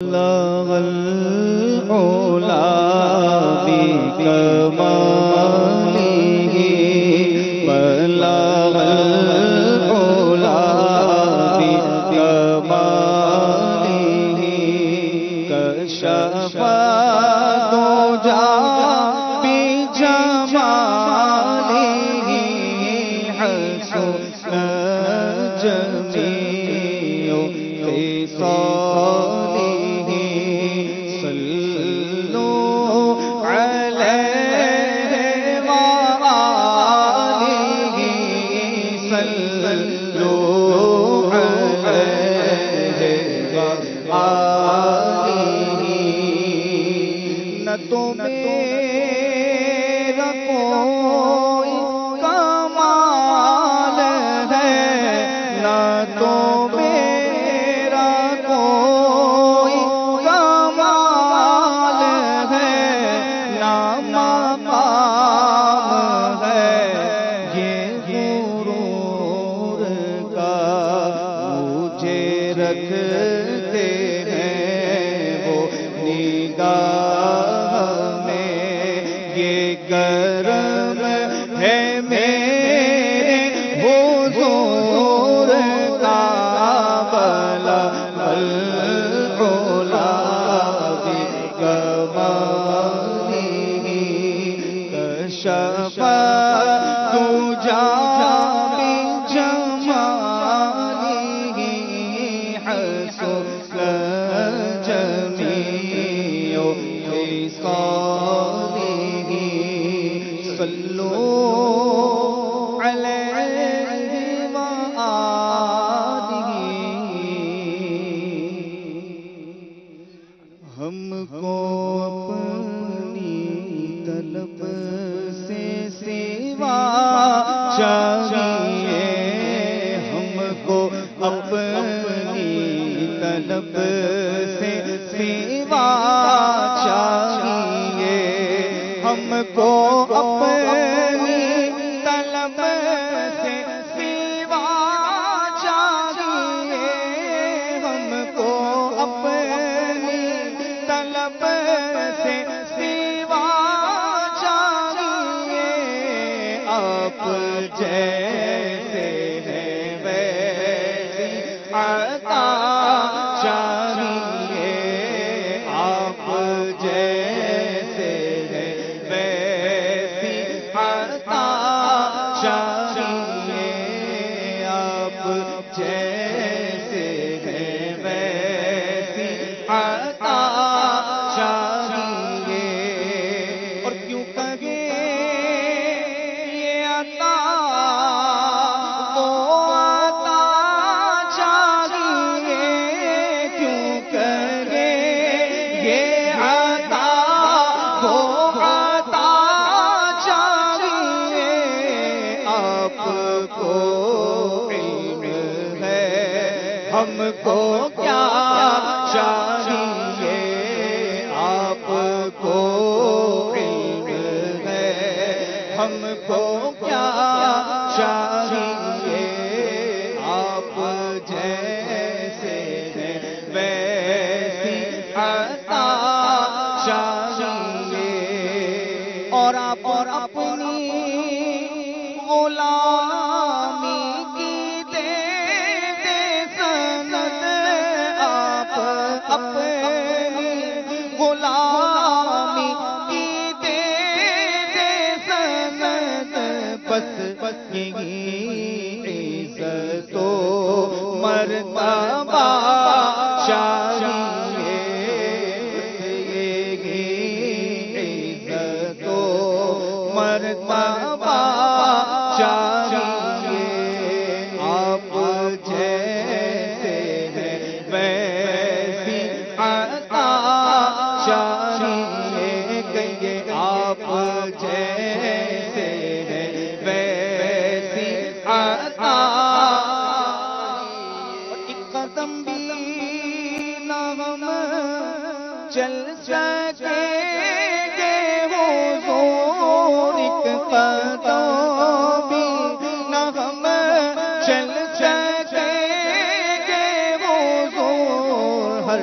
بلغ العلا بكماله بلغ العلا بكماله كشف الدجى بجماله حسن جميع خصاله صلوا عليه وآله صلوا عليه وآله نہ تو میرا کوئی کمال ہے نہ تو میرا کوئی کمال ہے نہ مقام ہے یہ غرور کا مجھے رکھتے ہیں وہ نگاہ میں یہ کرم ہے میرے حضور کا بلغ العلا بکماله کشف الدجى بجماله حسن جميع خصاله صلوا عليه وآله ہم کو اپنی طلب سے سوا چاہیے ہم کو اپنی طلب سے سوا چاہیے ہم کو اپنی طلب سے سوا چاہیے ہم کو اپنی طلب سے سوا چاہیے آپ جیسے ہیں ویسی عطا چاہیے آپ جیسے ہیں ویسی عطا چاہیے آپ جیسے ہیں ویسی عطا چاہیے اور کیوں کہے یہ عطا وہ عطا چاہیے کیوں کہے یہ عطا وہ عطا چاہیے آپ کو علم ہے ہم کو کیا چاہیے آپ کو علم ہے ہم کو کیا چاہیے آپ جیسے ہیں ویسی عطا چاہیے اور آپ اپنی غلامی کی دے سند آپ اپنی غلامی کی دے سند بس یہی عزت و مرتبہ چاہیے یہی عزت و مرتبہ چاہیے آپ جیسے ہیں ویسی عطا چاہیے کہیے آپ جیسے ہیں ویسی عطا ایک قدم بھی نہ ہم چل سکیں گے حضور ایک قدم بھی نہ ہم چل سکیں گے حضور ہر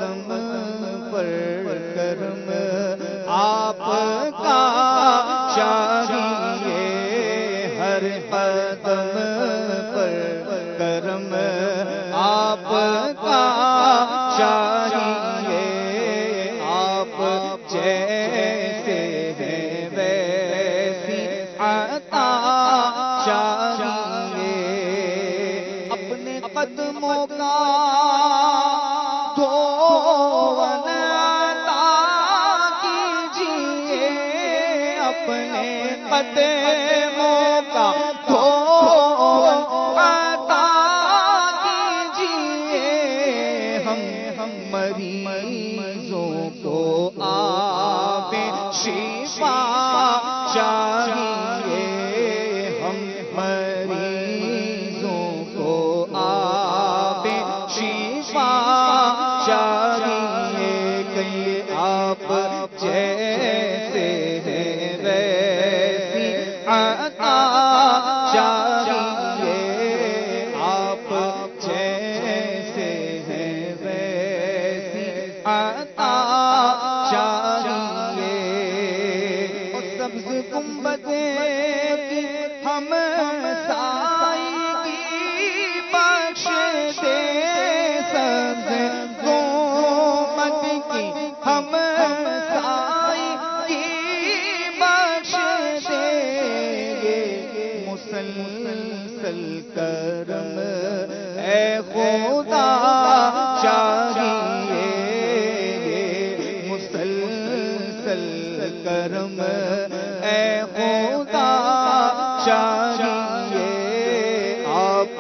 قدم پر کرم آپ کا چاہیے، ہر قدم پر کرم آپ کا چاہیے، آپ جیسے ہیں ویسی عطا چاہیے، اپنے قدموں کا دھون عطا کیجیے، اپنے قدموں کا دھون عطا کیجیے، ہم مریضوں کو آب شفا چاہیے، ہم مریضوں کو آب شفا چاہیے، کہ آپ جیسے ہیں ویسی عطا چاہیے، آپ جیسے ہیں ویسی عطا چاہیے، اور سبز گنبدیں کی ہم سائیگی بخش دے، سبز گنبد کی ہم سائیگی بخش دے، مسلسل کرم اے خدا چاہیے، مسلسل کرم اے خدا چاہیے، آپ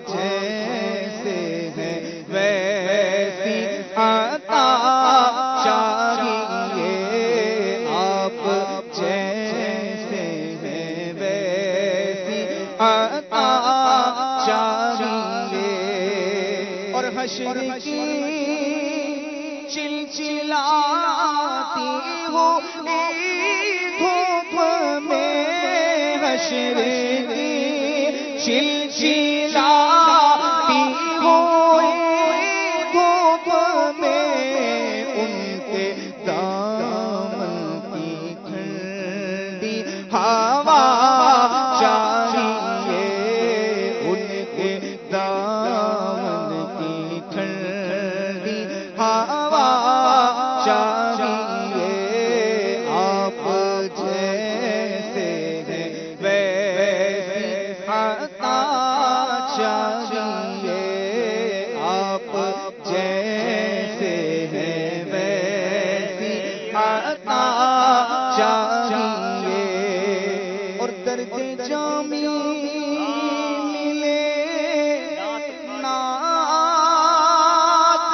جیسے ہیں ویسی عطا چاہیے، آپ جیسے ہیں ویسی عطا چاہیے، اور حشر کی چلچلاتی ہو دھوپ میں، حشر کی چلچلاتی ہو دھوپ میں، ان کے دامن کی ٹھنڈی ہوا چاہیے، ان کے دامن کی ٹھنڈی ہوا چاہیے، آپ جیسے ہیں ویسی عطا چاہیے، آپ جیسے ہیں ویسی عطا چاہیے، اور درد جامی ملے نعت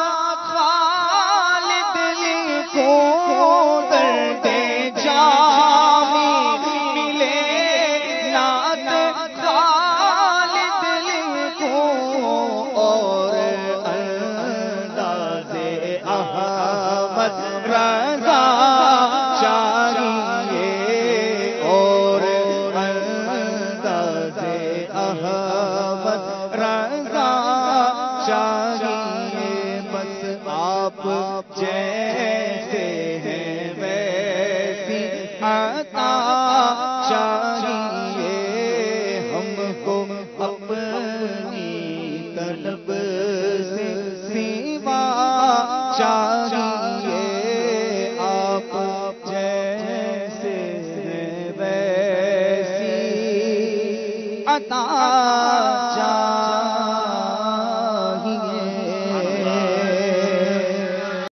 خالد لکھو، درد جامی ملے نعت خالد لکھو، اور انداز احمد رضا چاہیے، اور انداز احمد رضا چاہیے، بس آپ جیسے ہیں ویسی عطا چاہیے، ہم کو اپنی طلب سے سوا چاہیے، آپ جیسے ہیں ویسی عطا چاہیے۔